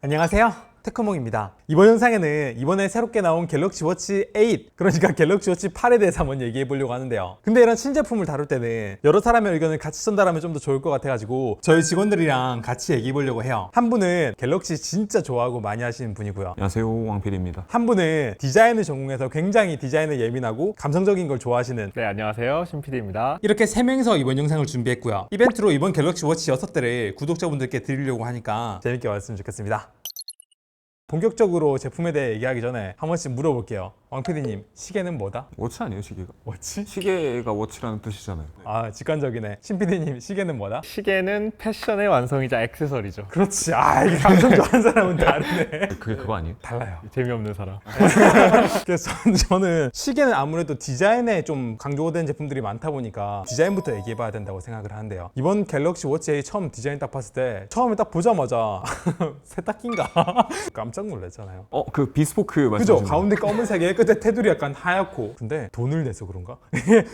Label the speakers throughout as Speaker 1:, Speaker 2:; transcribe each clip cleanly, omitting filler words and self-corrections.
Speaker 1: 안녕하세요, 테크몽입니다. 이번 영상에는 이번에 새롭게 나온 갤럭시 워치 8, 그러니까 갤럭시 워치 8에 대해서 한번 얘기해 보려고 하는데요. 근데 이런 신제품을 다룰 때는 여러 사람의 의견을 같이 전달하면 좀 더 좋을 것 같아가지고 저희 직원들이랑 같이 얘기해 보려고 해요. 한 분은 갤럭시 진짜 좋아하고 많이 하시는 분이고요.
Speaker 2: 안녕하세요, 왕필입니다.
Speaker 1: 한 분은 디자인을 전공해서 굉장히 디자인에 예민하고 감성적인 걸 좋아하시는,
Speaker 3: 네, 안녕하세요. 신PD입니다.
Speaker 1: 이렇게 3명이서 이번 영상을 준비했고요. 이벤트로 이번 갤럭시 워치 6대를 구독자분들께 드리려고 하니까 재밌게 봤으면 좋겠습니다. 본격적으로 제품에 대해 얘기하기 전에 한 번씩 물어볼게요. 왕PD님, 시계는 뭐다?
Speaker 2: 워치 아니에요, 시계가?
Speaker 1: 워치?
Speaker 2: 시계가 워치라는 뜻이잖아요.
Speaker 1: 아, 직관적이네. 신PD님, 시계는 뭐다?
Speaker 3: 시계는 패션의 완성이자 액세서리죠.
Speaker 1: 그렇지. 아, 이게 감성 좋아하는 사람은 다르네.
Speaker 2: 그거 아니에요?
Speaker 1: 달라요.
Speaker 3: 재미없는 사람.
Speaker 1: 그래서 저는 시계는 아무래도 디자인에 좀 강조된 제품들이 많다 보니까 디자인부터 얘기해봐야 된다고 생각을 하는데요. 이번 갤럭시 워치 8 처음 디자인 딱 봤을 때 처음에 딱 보자마자 세탁기인가? 깜짝 놀랐잖아요.
Speaker 2: 그 비스포크
Speaker 1: 그죠?
Speaker 2: 말씀하시는
Speaker 1: 가운데 검은색에 끝에 테두리 약간 하얗고, 근데 돈을 내서 그런가?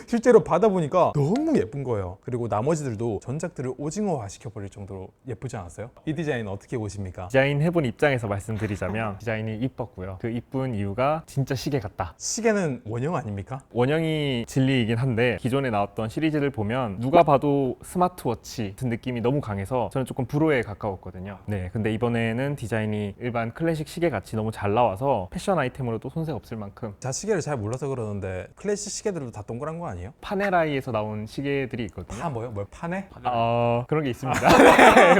Speaker 1: 실제로 받아보니까 너무 예쁜 거예요. 그리고 나머지들도 전작들을 오징어화 시켜버릴 정도로 예쁘지 않았어요? 이 디자인 어떻게 보십니까?
Speaker 3: 디자인 해본 입장에서 말씀드리자면 디자인이 이뻤고요. 그 이쁜 이유가 진짜 시계 같다.
Speaker 1: 시계는 원형 아닙니까?
Speaker 3: 원형이 진리이긴 한데 기존에 나왔던 시리즈를 보면 누가 봐도 스마트워치 같은 느낌이 너무 강해서 저는 조금 불호에 가까웠거든요. 네, 근데 이번에는 디자인이 일반 클래식 시계 같이 너무 잘 나와서 패션 아이템으로도 손색 없을 만큼.
Speaker 1: 자, 시계를 잘 몰라서 그러는데 클래식 시계들도 다 동그란 거 아니에요?
Speaker 3: 파네라이에서 나온 시계들이 있거든요.
Speaker 1: 파 뭐요? 뭘 파네?
Speaker 3: 그런 게 있습니다.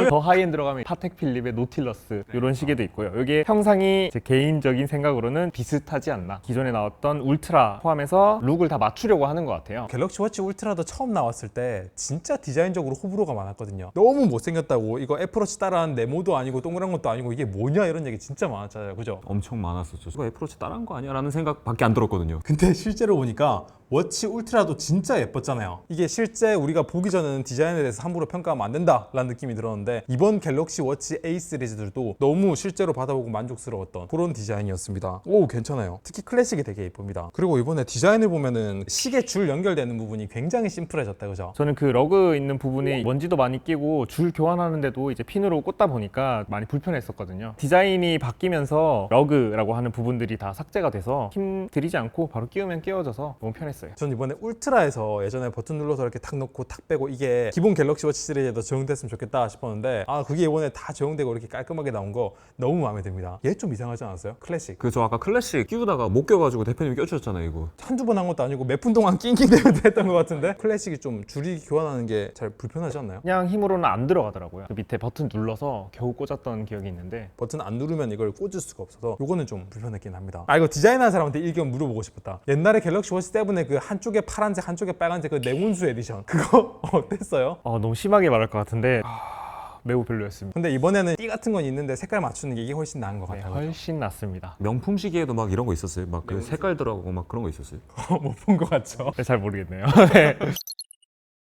Speaker 3: 더 하이엔드 들어가면 파텍 필립의 노틸러스 이런 시계도 있고요. 이게 형상이 제 개인적인 생각으로는 비슷하지 않나. 기존에 나왔던 울트라 포함해서 룩을 다 맞추려고 하는 것 같아요.
Speaker 1: 갤럭시 워치 울트라도 처음 나왔을 때 진짜 디자인적으로 호불호가 많았거든요. 너무 못생겼다고, 이거 애플워치 따라한 네모도 아니고 동그란 것도 아니고 이게 뭐냐 이런 얘기 진짜 많았잖아요. 그죠?
Speaker 2: 엄청 많았었죠. 이거 애플워치 따라한 거 아니야? 라는 생각밖에 안 들었거든요.
Speaker 1: 근데 실제로 보니까 워치 울트라도 진짜 예뻤잖아요. 이게 실제 우리가 보기 전에는 디자인에 대해서 함부로 평가하면 안 된다라는 느낌이 들었는데 이번 갤럭시 워치 A 시리즈들도 너무 실제로 받아보고 만족스러웠던 그런 디자인이었습니다. 오, 괜찮아요. 특히 클래식이 되게 예쁩니다. 그리고 이번에 디자인을 보면은 시계 줄 연결되는 부분이 굉장히 심플해졌다, 그죠?
Speaker 3: 저는 그 러그 있는 부분이 먼지도 많이 끼고 줄 교환하는데도 이제 핀으로 꽂다 보니까 많이 불편했었거든요. 디자인이 바뀌면서 러그라고 하는 부분들이 다 삭제가 돼서 힘 들이지 않고 바로 끼우면 끼워져서 너무 편했어요.
Speaker 1: 전 이번에 울트라에서 예전에 버튼 눌러서 이렇게 탁 놓고 탁 빼고 이게 기본 갤럭시 워치 시리즈에도 적용됐으면 좋겠다 싶었는데, 그게 이번에 다 적용되고 이렇게 깔끔하게 나온 거 너무 마음에 듭니다. 얘 좀 이상하지 않았어요? 클래식.
Speaker 2: 저 아까 클래식 끼우다가 못 껴가지고 대표님이 껴주셨잖아요, 이거.
Speaker 1: 한두 번 한 것도 아니고 몇 분 동안 낑낑대면서 했던 것 같은데 클래식이 좀 줄이 교환하는 게 잘 불편하지 않나요?
Speaker 3: 그냥 힘으로는 안 들어가더라고요. 그 밑에 버튼 눌러서 겨우 꽂았던 기억이 있는데
Speaker 1: 버튼 안 누르면 이걸 꽂을 수가 없어서 요거는 좀 불편했긴 합니다. 이거 디자인하는 사람한테 의견 물어보고 싶었다. 옛날에 갤럭시 워치 7의 그 한쪽에 파란색 한쪽에 빨간색 그 냉운수 에디션 그거 어땠어요?
Speaker 3: 너무 심하게 말할 것 같은데 매우 별로였습니다.
Speaker 1: 근데 이번에는 띠 같은 건 있는데 색깔 맞추는 게 이게 훨씬 나은 것
Speaker 3: 네,
Speaker 1: 같아요.
Speaker 3: 훨씬 낫습니다.
Speaker 2: 명품 시계에도 막 이런 거 있었어요. 막 그 색깔 들어가고 막 그런 거 있었어요.
Speaker 1: 못 본 것 같죠?
Speaker 3: 네, 잘 모르겠네요.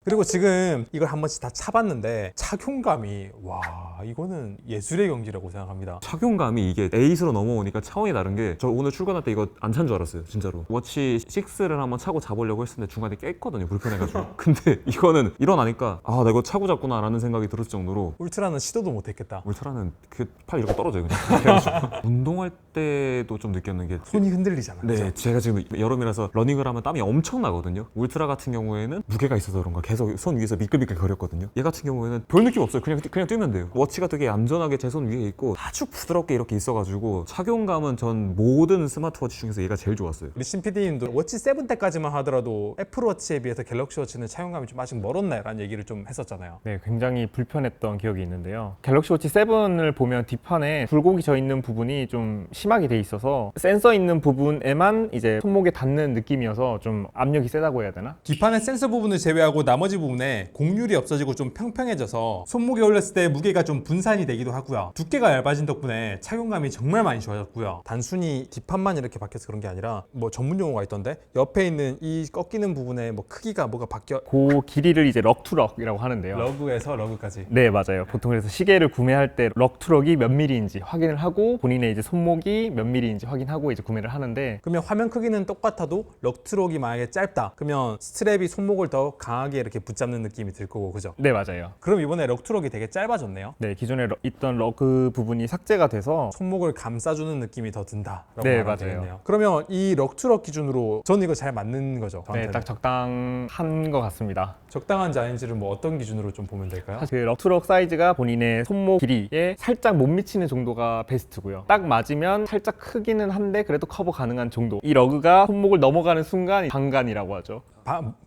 Speaker 1: 그리고 지금 이걸 한 번씩 다 차봤는데 착용감이, 와, 이거는 예술의 경지라고 생각합니다.
Speaker 2: 착용감이 이게 8으로 넘어오니까 차원이 다른 게, 저 오늘 출근할 때 이거 안 찬 줄 알았어요, 진짜로. 워치 6를 한번 차고 자보려고 했었는데 중간에 깼거든요, 불편해가지고. 근데 이거는 일어나니까 나 이거 차고 잤구나 라는 생각이 들었을 정도로.
Speaker 1: 울트라는 시도도 못했겠다.
Speaker 2: 울트라는 그 팔 이렇게 떨어져요, 그냥. 그래가지고. 운동할 때도 좀 느꼈는 게,
Speaker 1: 손이 흔들리잖아.
Speaker 2: 네,
Speaker 1: 그죠?
Speaker 2: 제가 지금 여름이라서 러닝을 하면 땀이 엄청 나거든요. 울트라 같은 경우에는 무게가 있어서 그런가 계속 손 위에서 미끌미끌 거렸거든요. 얘 같은 경우에는 별 느낌 없어요. 그냥 뛰면 돼요. 워치가 되게 안전하게 제 손 위에 있고 아주 부드럽게 이렇게 있어가지고 착용감은 전 모든 스마트워치 중에서 얘가 제일 좋았어요.
Speaker 1: 우리 신 PD님도 워치 7 때까지만 하더라도 애플워치에 비해서 갤럭시 워치는 착용감이 좀 아직 멀었네 라는 얘기를 좀 했었잖아요.
Speaker 3: 네, 굉장히 불편했던 기억이 있는데요. 갤럭시 워치 7을 보면 뒷판에 굴곡이 져 있는 부분이 좀 심하게 돼 있어서 센서 있는 부분에만 이제 손목에 닿는 느낌이어서 좀 압력이 세다고 해야 되나?
Speaker 1: 뒷판의 센서 부분을 제외하고 나머지 부분에 곡률이 없어지고 좀 평평해져서 손목에 올렸을 때 무게가 좀 분산이 되기도 하고요. 두께가 얇아진 덕분에 착용감이 정말 많이 좋아졌고요. 단순히 뒷판만 이렇게 바뀌어서 그런 게 아니라 뭐 전문 용어가 있던데 옆에 있는 이 꺾이는 부분에 뭐 크기가 뭐가 바뀌어,
Speaker 3: 그 길이를 이제 럭투럭이라고 하는데요.
Speaker 1: 러그에서 러그까지.
Speaker 3: 네, 맞아요. 보통 그래서 시계를 구매할 때 럭투럭이 몇 밀리인지 확인을 하고 본인의 이제 손목이 몇 밀리인지 확인하고 이제 구매를 하는데,
Speaker 1: 그러면 화면 크기는 똑같아도 럭트록이 만약에 짧다 그러면 스트랩이 손목을 더 강하게 이렇게 붙잡는 느낌이 들 거고 그죠?
Speaker 3: 네, 맞아요.
Speaker 1: 그럼 이번에 럭투럭이 되게 짧아졌네요.
Speaker 3: 네, 기존에 있던 러그 부분이 삭제가 돼서
Speaker 1: 손목을 감싸주는 느낌이 더 든다라고
Speaker 3: 네,
Speaker 1: 말하면
Speaker 3: 맞아요.
Speaker 1: 되겠네요. 그러면 이 럭투럭 기준으로 저는 이거 잘 맞는 거죠?
Speaker 3: 네,
Speaker 1: 저한테는?
Speaker 3: 딱 적당한 것 같습니다.
Speaker 1: 적당한지 아닌지를 뭐 어떤 기준으로 좀 보면 될까요?
Speaker 3: 사실 그 럭투럭 사이즈가 본인의 손목 길이에 살짝 못 미치는 정도가 베스트고요. 딱 맞으면 살짝 크기는 한데 그래도 커버 가능한 정도. 이 러그가 손목을 넘어가는 순간 방간이라고 하죠.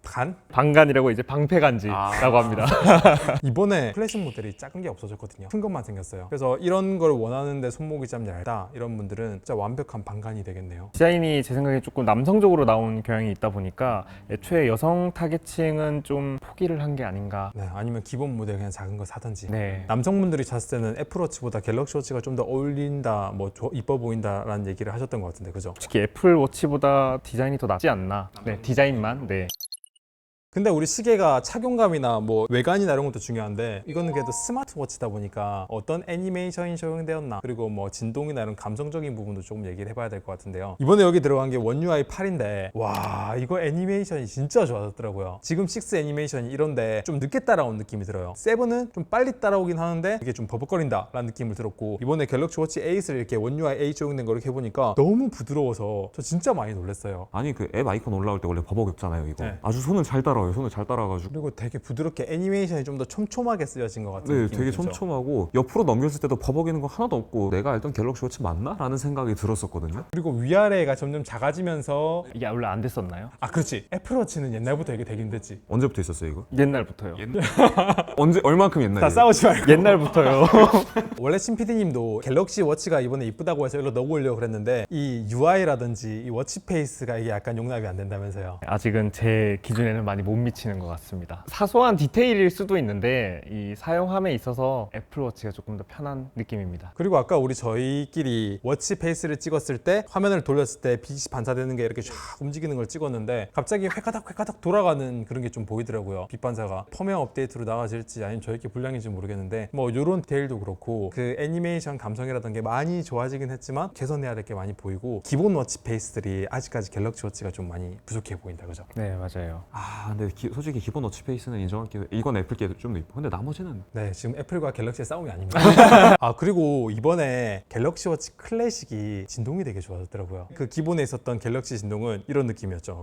Speaker 1: 간?
Speaker 3: 방간이라고 이제 방패간지라고 합니다.
Speaker 1: 이번에 클래식 모델이 작은 게 없어졌거든요. 큰 것만 생겼어요. 그래서 이런 걸 원하는데 손목이 좀 얇다 이런 분들은 진짜 완벽한 방간이 되겠네요.
Speaker 3: 디자인이 제 생각에 조금 남성적으로 나온 경향이 있다 보니까 애초에 여성 타겟층은 좀 포기를 한 게 아닌가.
Speaker 1: 네, 아니면 기본 모델 그냥 작은 거 사든지.
Speaker 3: 네.
Speaker 1: 남성분들이 샀을 때는 애플워치보다 갤럭시 워치가 좀 더 어울린다, 뭐 이뻐 보인다라는 얘기를 하셨던 것 같은데, 그죠?
Speaker 3: 특히 애플워치보다 디자인이 더 낫지 않나. 네, 디자인만. 네.
Speaker 1: 근데 우리 시계가 착용감이나 뭐 외관이나 이런 것도 중요한데 이거는 그래도 스마트워치다 보니까 어떤 애니메이션이 적용되었나 그리고 뭐 진동이나 이런 감성적인 부분도 조금 얘기를 해봐야 될 것 같은데요. 이번에 여기 들어간 게 원 UI 8인데 와 이거 애니메이션이 진짜 좋아졌더라고요. 지금 6 애니메이션이 이런데 좀 늦게 따라온 느낌이 들어요. 7은 좀 빨리 따라오긴 하는데 이게 좀 버벅거린다 라는 느낌을 들었고 이번에 갤럭시 워치 8을 이렇게 원 UI 8 적용된 걸 이렇게 해보니까 너무 부드러워서 저 진짜 많이 놀랐어요.
Speaker 2: 아니 그 앱 아이콘 올라올 때 원래 버벅였잖아요 이거.
Speaker 1: 네.
Speaker 2: 아주 손을 잘 따라와요. 손을 잘 따라가지고.
Speaker 1: 그리고 되게 부드럽게 애니메이션이 좀 더 촘촘하게 쓰여진 것 같은
Speaker 2: 네,
Speaker 1: 느낌이
Speaker 2: 되게
Speaker 1: 들죠.
Speaker 2: 촘촘하고 옆으로 넘겼을 때도 버벅이는 거 하나도 없고 내가 알던 갤럭시 워치 맞나? 라는 생각이 들었었거든요.
Speaker 1: 그리고 위아래가 점점 작아지면서
Speaker 3: 이게 원래 안 됐었나요?
Speaker 1: 아 그렇지 애플워치는 옛날부터 이게 되긴 됐지.
Speaker 2: 언제부터 있었어요 이거?
Speaker 3: 옛날부터요.
Speaker 2: 언제 얼만큼
Speaker 1: 다
Speaker 2: 옛날이에요?
Speaker 1: 싸우지 말고.
Speaker 3: 옛날부터요.
Speaker 1: 원래 신PD님도 갤럭시 워치가 이번에 이쁘다고 해서 일로 넣어보려고 그랬는데 이 UI라든지 이 워치페이스가 이게 약간 용납이 안 된다면서요.
Speaker 3: 아직은 제 기준에는 많이 못 미치는 것 같습니다. 사소한 디테일일 수도 있는데 이 사용함에 있어서 애플워치가 조금 더 편한 느낌입니다.
Speaker 1: 그리고 아까 우리 저희끼리 워치페이스를 찍었을 때 화면을 돌렸을 때 빛이 반사되는 게 이렇게 쫙 움직이는 걸 찍었는데 갑자기 획가닥 돌아가는 그런 게 좀 보이더라고요. 빛 반사가 펌웨어 업데이트로 나아질지 아니면 저희끼리 불량인지 모르겠는데 뭐 이런 디테일도 그렇고 그 애니메이션 감성이라던 게 많이 좋아지긴 했지만 개선해야 될 게 많이 보이고 기본 워치페이스들이 아직까지 갤럭시 워치가 좀 많이 부족해 보인다 그죠?
Speaker 3: 네, 맞아요.
Speaker 2: 아 근데 솔직히 기본 워치페이스는 인정할게요. 이건 애플께 좀 더 이뻐. 근데 나머지는
Speaker 1: 네, 지금 애플과 갤럭시의 싸움이 아닙니다. 아, 그리고 이번에 갤럭시 워치 클래식이 진동이 되게 좋아졌더라고요. 그 기본에 있었던 갤럭시 진동은 이런 느낌이었죠.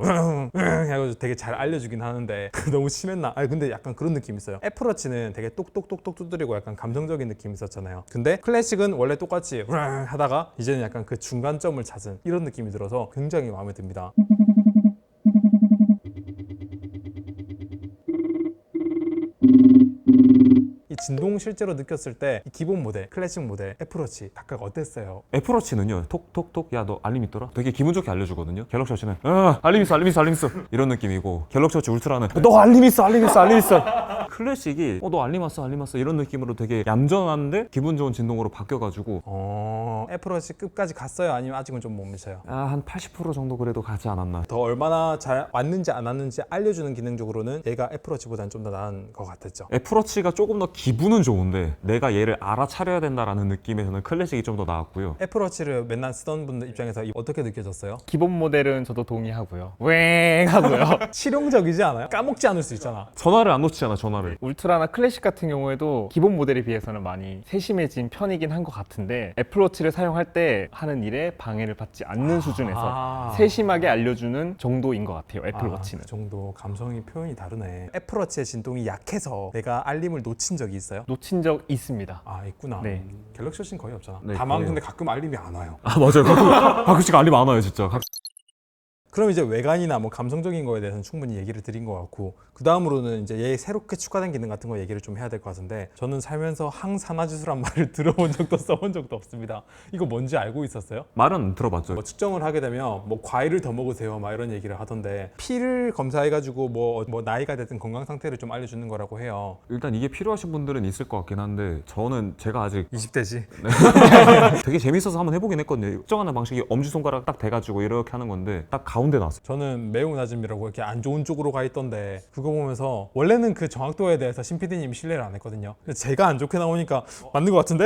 Speaker 1: 해가지고 되게 잘 알려주긴 하는데 너무 심했나? 아니 근데 약간 그런 느낌이 있어요. 애플워치는 되게 똑똑똑똑 두드리고 약간 감정적인 느낌이 있었잖아요. 근데 클래식은 원래 똑같이 하다가 이제는 약간 그 중간점을 찾은 이런 느낌이 들어서 굉장히 마음에 듭니다. 이 진동 실제로 느꼈을 때 이 기본 모델, 클래식 모델, 애플워치 각각 어땠어요?
Speaker 2: 애플워치는요 톡톡톡 야 너 알림 있더라? 되게 기분 좋게 알려주거든요. 갤럭시 워치는 알림 있어 이런 느낌이고 갤럭시 워치 울트라는 너 알림 있어 클래식이 너 알림 왔어 이런 느낌으로 되게 얌전한데 기분 좋은 진동으로 바뀌어가지고
Speaker 1: 애플워치 끝까지 갔어요? 아니면 아직은 좀 못 미쳐요?
Speaker 2: 한 80% 정도 그래도 가지 않았나.
Speaker 1: 더 얼마나 잘 왔는지 안 왔는지 알려주는 기능적으로는 얘가 애플워치보다는 좀 더 나은 것 같았죠.
Speaker 2: 애플워치가 조금 더 기분은 좋은데 내가 얘를 알아차려야 된다라는 느낌에서는 클래식이 좀 더 나았고요.
Speaker 1: 애플워치를 맨날 쓰던 분들 입장에서 어떻게 느껴졌어요?
Speaker 3: 기본 모델은 저도 동의하고요. 웽 하고요.
Speaker 1: 실용적이지 않아요? 까먹지 않을 수 있잖아.
Speaker 2: 전화를 안 놓치잖아 전화를.
Speaker 3: 울트라나 클래식 같은 경우에도 기본 모델에 비해서는 많이 세심해진 편이긴 한 것 같은데 애플워치를 사용할 때 하는 일에 방해를 받지 않는 수준에서 세심하게 알려주는 정도인 것 같아요. 애플워치는.
Speaker 1: 그 정도 감성이 표현이 다르네. 애플워치의 진동이 약해서 내가 알림을 놓친 적이 있어요?
Speaker 3: 놓친 적 있습니다.
Speaker 1: 아 있구나.
Speaker 3: 네.
Speaker 1: 갤럭시 워치는 거의 없잖아.
Speaker 2: 네,
Speaker 1: 다만
Speaker 2: 거의
Speaker 1: 근데 가끔 알림이 안 와요.
Speaker 2: 아 맞아요. 가끔씩 알림 안 와요 진짜.
Speaker 1: 그럼 이제 외관이나 뭐 감성적인 거에 대해서는 충분히 얘기를 드린 것 같고 그 다음으로는 이제 얘 새롭게 추가된 기능 같은 거 얘기를 좀 해야 될 것 같은데 저는 살면서 항산화지수란 말을 들어본 적도 써본 적도 없습니다. 이거 뭔지 알고 있었어요?
Speaker 2: 말은 들어봤죠.
Speaker 1: 뭐 측정을 하게 되면 뭐 과일을 더 먹으세요 막 이런 얘기를 하던데 피를 검사해가지고 뭐 나이가 됐든 건강 상태를 좀 알려주는 거라고 해요.
Speaker 2: 일단 이게 필요하신 분들은 있을 것 같긴 한데 저는 제가 아직
Speaker 1: 20대지?
Speaker 2: 되게 재밌어서 한번 해보긴 했거든요. 측정하는 방식이 엄지손가락 딱 대가지고 이렇게 하는 건데 딱 가운데 가운데 나왔어요.
Speaker 1: 저는 매우 낮음이라고 이렇게 안 좋은 쪽으로 가 있던데 그거 보면서 원래는 그 정확도에 대해서 신 PD님이 신뢰를 안 했거든요. 근데 제가 안 좋게 나오니까 맞는 것 같은데?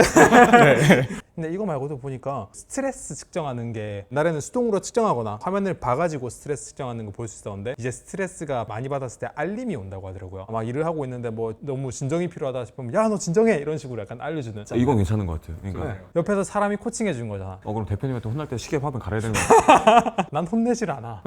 Speaker 1: 근데 이거 말고도 보니까 스트레스 측정하는 게 옛날에는 수동으로 측정하거나 화면을 봐가지고 스트레스 측정하는 거 볼 수 있었는데 이제 스트레스가 많이 받았을 때 알림이 온다고 하더라고요. 막 일을 하고 있는데 뭐 너무 진정이 필요하다 싶으면 야 너 진정해 이런 식으로 약간 알려주는.
Speaker 2: 이건 괜찮은 것 같아요. 그러니까
Speaker 1: 네. 옆에서 사람이 코칭해 준 거잖아.
Speaker 2: 그럼 대표님한테 혼날 때 시계 화면 갈아야 되는 거
Speaker 1: 난 혼내질 않아.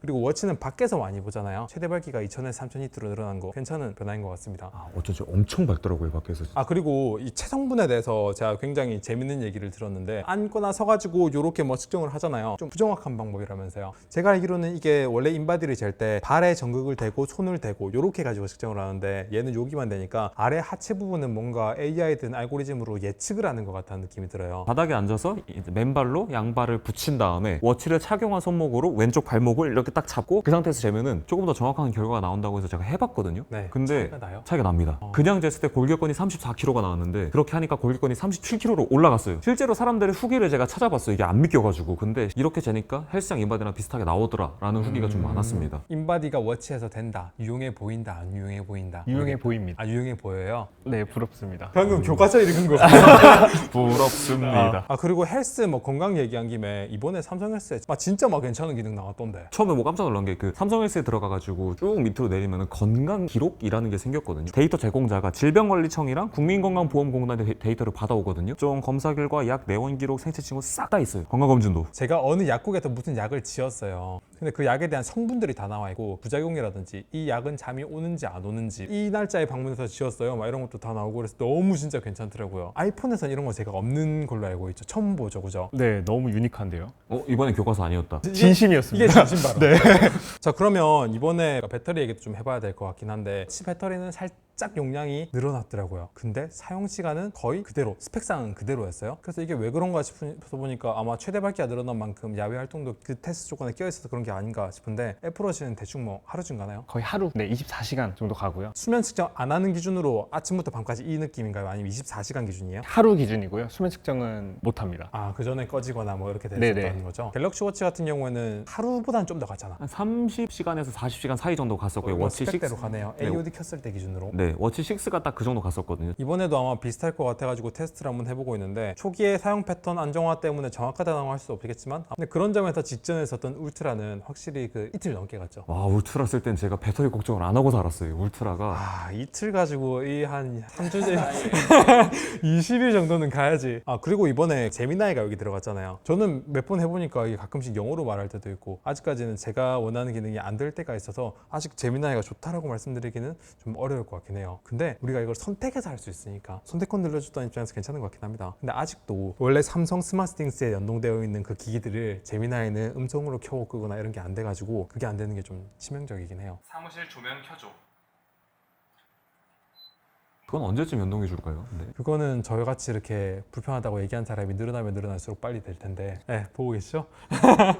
Speaker 1: 그리고 워치는 밖에서 많이 보잖아요. 최대 밝기가 2000에서 3000 히트로 늘어난 거 괜찮은 변화인 것 같습니다.
Speaker 2: 어쩐지 엄청 밝더라고요 밖에서.
Speaker 1: 아 그리고 이 체성분에 대해서 제가 굉장히 재밌는 얘기를 들었는데 앉거나 서가지고 이렇게 뭐 측정을 하잖아요. 좀 부정확한 방법이라면서요. 제가 알기로는 이게 원래 인바디를 잴 때 발에 전극을 대고 손을 대고 이렇게 가지고 측정을 하는데 얘는 여기만 되니까 아래 하체 부분은 뭔가 AI든 알고리즘으로 예측을 하는 것 같다는 느낌이 들어요.
Speaker 2: 바닥에 앉아서 이제 맨발로 양발을 붙인 다음에 워치를 착용한 손목으로 왼쪽 발목을 이렇게 딱 잡고 그 상태에서 재면은 조금 더 정확한 결과가 나온다고 해서 제가 해봤거든요.
Speaker 1: 네,
Speaker 2: 근데
Speaker 1: 차이가 나요?
Speaker 2: 차이가 납니다. 그냥 쟀을 때 골격근이 34kg가 나왔는데 그렇게 하니까 골격근이 37kg로 올라갔어요. 실제로 사람들의 후기를 제가 찾아봤어요. 이게 안 믿겨가지고. 근데 이렇게 재니까 헬스장 인바디랑 비슷하게 나오더라라는 후기가 좀 많았습니다.
Speaker 1: 인바디가 워치에서 된다. 유용해 보인다. 안 유용해 보인다.
Speaker 3: 유용해 보입니다.
Speaker 1: 아 유용해 보여요?
Speaker 3: 네, 부럽습니다.
Speaker 1: 방금 교과서 읽은 거.
Speaker 3: 부럽습니다.
Speaker 1: 아 그리고 헬스 뭐 건강 얘기한 김에 이번에 삼성 헬스에 진짜 막 괜찮은 기능 나왔던데.
Speaker 2: 처음에 뭐 깜짝 놀란 게 그 삼성 헬스에 들어가가지고 쭉 밑으로 내리면 건강 기록이라는 게 생겼거든요. 데이터 제공자가 질병관리청이랑 국민건강보험공단의 데이터를 받아오거든요. 좀 검사 결과 약, 내원 기록, 생체 친구 싹 다 있어요. 건강검진도.
Speaker 1: 제가 어느 약국에서 무슨 약을 지었어요. 근데 그 약에 대한 성분들이 다 나와 있고 부작용이라든지 이 약은 잠이 오는지 안 오는지 이 날짜에 방문해서 지었어요. 막 이런 것도 다 나오고 그래서 너무 진짜 괜찮더라고요. 아이폰에선 이런 거 제가 없는 걸로 알고 있죠. 처음 보죠, 그죠?
Speaker 3: 네, 너무 유니크한데요.
Speaker 2: 이번엔 교과서 아니었다.
Speaker 3: 진심이었습니다.
Speaker 1: 이게 진심 바로. 네. 자 그러면 이번에 배터리 얘기도 좀 해봐야 될 것 같긴 한데 배터리는 살짝 용량이 늘어났더라고요. 근데 사용 시간은 거의 그대로, 스펙상은 그대로였어요. 그래서 이게 왜 그런가 싶어서 보니까 아마 최대 밝기가 늘어난 만큼 야외 활동도 그 테스트 조건에 껴있어서 그런 게 아닌가 싶은데 애플워치는 대충 뭐 하루 중 가나요?
Speaker 3: 거의 하루 24시간 정도 가고요.
Speaker 1: 수면 측정 안 하는 기준으로 아침부터 밤까지 이 느낌인가요? 아니면 24시간 기준이에요?
Speaker 3: 하루 기준이고요. 수면 측정은 못 합니다.
Speaker 1: 아, 그 전에 꺼지거나 뭐 이렇게
Speaker 3: 네네.
Speaker 1: 됐었다는 거죠. 갤럭시 워치 같은 경우에는 하루보다는 좀 더 갔잖아.
Speaker 2: 한 30시간에서 40시간 사이 정도 갔었고요. 워치 6.
Speaker 1: 스펙대로 가네요.
Speaker 2: 네.
Speaker 1: AOD 켰을 때 기준으로.
Speaker 2: 네, 워치 6가 딱 그 정도 갔었거든요.
Speaker 1: 이번에도 아마 비슷할 것 같아가지고 테스트를 한번 해보고 있는데 초기에 사용 패턴 안정화 때문에 정확하다고 할 수 없겠지만 근데 그런 점에서 직전에 썼던 울트라는 확실히 그 이틀 넘게 갔죠.
Speaker 2: 와, 울트라 쓸 땐 제가 배터리 걱정을 안 하고 살았어요. 울트라가.
Speaker 1: 아 이틀 가지고 이 한 3주째 20일 정도는 가야지. 아 그리고 이번에 제미나이가 여기 들어갔잖아요. 저는 몇 번 해보니까 이게 가끔씩 영어로 말할 때도 있고 아직까지는 제가 원하는 기능이 안 될 때가 있어서 아직 제미나이가 좋다라고 말씀드리기는 좀 어려울 것 같긴 해요. 근데 우리가 이걸 선택해서 할 수 있으니까 선택권 늘려줬다는 입장에서 괜찮은 것 같긴 합니다. 근데 아직도 원래 삼성 스마트띵스에 연동되어 있는 그 기기들을 제미나이는 음성으로 켜고 끄거나 이런 게 안 돼가지고 그게 안 되는 게 좀 치명적이긴 해요.
Speaker 3: 사무실 조명 켜줘.
Speaker 2: 그건 언제쯤 연동해 줄까요? 네.
Speaker 1: 그거는 저희같이 이렇게 불편하다고 얘기한 사람이 늘어나면 늘어날수록 빨리 될 텐데 네, 보고 계시죠?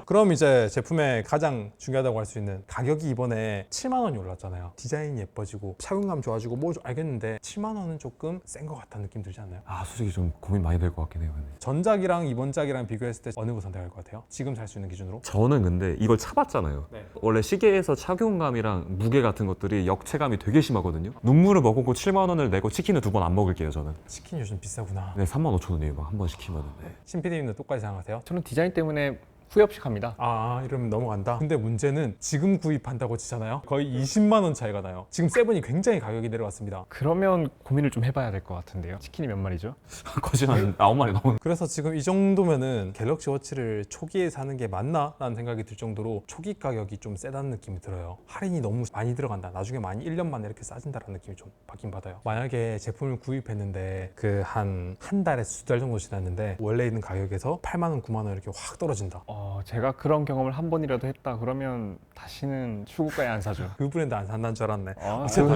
Speaker 1: 그럼 이제 제품의 가장 중요하다고 할 수 있는 가격이 이번에 7만 원이 올랐잖아요. 디자인이 예뻐지고 착용감 좋아지고 뭐 알겠는데 7만 원은 조금 센 것 같다는 느낌 들지 않나요?
Speaker 2: 아, 솔직히 좀 고민 많이 될 것 같긴 해요. 근데.
Speaker 1: 전작이랑 이번 작이랑 비교했을 때 어느 거 선택할 것 같아요? 지금 살 수 있는 기준으로?
Speaker 2: 저는 근데 이걸 차봤잖아요.
Speaker 1: 네.
Speaker 2: 원래 시계에서 착용감이랑 무게 같은 것들이 역체감이 되게 심하거든요. 눈물을 머금고 7만 원을 내고 치킨을 2번 안 먹을게요, 저는.
Speaker 1: 치킨 요즘 비싸구나.
Speaker 2: 네, 3만 5천 원이에요. 막 한 번 시키면. 네.
Speaker 1: 신PD님도 똑같이 생각하세요?
Speaker 3: 저는 디자인 때문에 후회 없이 갑니다.
Speaker 1: 아 이러면 넘어간다. 근데 문제는 지금 구입한다고 치잖아요. 거의 20만 원 차이가 나요. 지금 세븐이 굉장히 가격이 내려왔습니다.
Speaker 3: 그러면 고민을 좀 해봐야 될 것 같은데요. 치킨이 몇 마리죠?
Speaker 2: 거진 한 9마리 넘은.
Speaker 1: 그래서 지금 이 정도면은 갤럭시 워치를 초기에 사는 게 맞나? 라는 생각이 들 정도로 초기 가격이 좀 세다는 느낌이 들어요. 할인이 너무 많이 들어간다. 나중에 많이 1년 만에 이렇게 싸진다라는 느낌이 좀 받긴 받아요. 만약에 제품을 구입했는데 그 한 달에서 2달 정도 지났는데 원래 있는 가격에서 8만 원, 9만 원 이렇게 확 떨어진다.
Speaker 3: 제가 그런 경험을 한 번이라도 했다 그러면 다시는 출고가에 안 사죠.
Speaker 1: 그 브랜드 안 산다는 줄 알았네.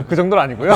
Speaker 3: 그 정도는 아니고요.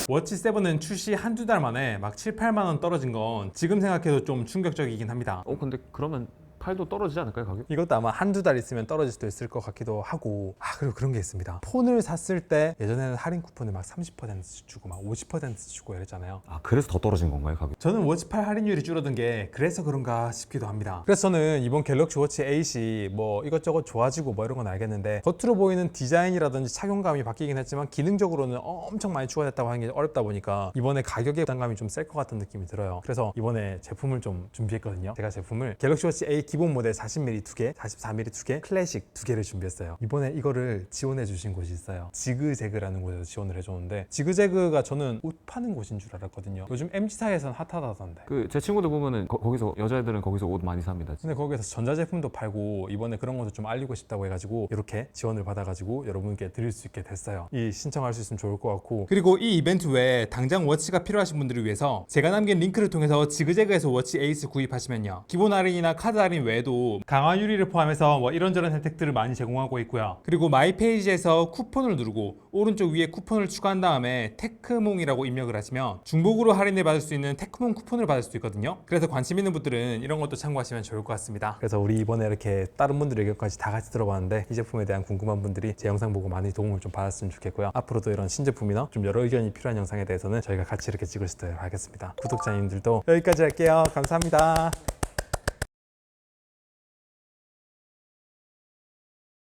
Speaker 1: 워치 7은 출시 한두 달 만에 막 7, 8만 원 떨어진 건 지금 생각해도 좀 충격적이긴 합니다.
Speaker 2: 근데 그러면 팔도 떨어지지 않을까요, 가격?
Speaker 1: 이것도 아마 한두 달 있으면 떨어질 수도 있을 것 같기도 하고. 그리고 그런 게 있습니다. 폰을 샀을 때 예전에는 할인 쿠폰을 막 30% 주고 막 50% 주고 이랬잖아요.
Speaker 2: 그래서 더 떨어진 건가요, 가격?
Speaker 1: 저는 워치8 할인율이 줄어든 게 그래서 그런가 싶기도 합니다. 그래서 저는 이번 갤럭시 워치 8이 뭐 이것저것 좋아지고 뭐 이런 건 알겠는데 겉으로 보이는 디자인이라든지 착용감이 바뀌긴 했지만 기능적으로는 엄청 많이 추가됐다고 하는 게 어렵다 보니까 이번에 가격의 부담감이 좀 셀 것 같은 느낌이 들어요. 그래서 이번에 제품을 좀 준비했거든요. 제가 제품을 갤럭시 워치 8 기본 모델 40mm 2개, 44mm 2개, 클래식 2개를 준비했어요. 이번에 이거를 지원해 주신 곳이 있어요. 지그재그라는 곳에서 지원을 해줬는데, 지그재그가 저는 옷 파는 곳인 줄 알았거든요. 요즘 MG사에서는 핫하다던데.
Speaker 2: 제 친구들 보면은 거기서 여자애들은 거기서 옷 많이 삽니다.
Speaker 1: 근데 거기에서 전자제품도 팔고 이번에 그런 것도 좀 알리고 싶다고 해가지고 이렇게 지원을 받아가지고 여러분께 드릴 수 있게 됐어요. 이 신청할 수 있으면 좋을 것 같고, 그리고 이 이벤트 외에 당장 워치가 필요하신 분들을 위해서 제가 남긴 링크를 통해서 지그재그에서 워치 에이스 구입하시면요, 기본 할인이나 카드 할인 외에도 강화 유리를 포함해서 뭐 이런저런 혜택들을 많이 제공하고 있고요. 그리고 마이 페이지에서 쿠폰을 누르고 오른쪽 위에 쿠폰을 추가한 다음에 테크몽이라고 입력을 하시면 중복으로 할인을 받을 수 있는 테크몽 쿠폰을 받을 수 있거든요. 그래서 관심 있는 분들은 이런 것도 참고하시면 좋을 것 같습니다. 그래서 우리 이번에 이렇게 다른 분들의 의견까지 다 같이 들어봤는데, 이 제품에 대한 궁금한 분들이 제 영상 보고 많이 도움을 좀 받았으면 좋겠고요. 앞으로도 이런 신제품이나 좀 여러 의견이 필요한 영상에 대해서는 저희가 같이 이렇게 찍을 수 있도록 하겠습니다. 구독자님들도 여기까지 할게요. 감사합니다.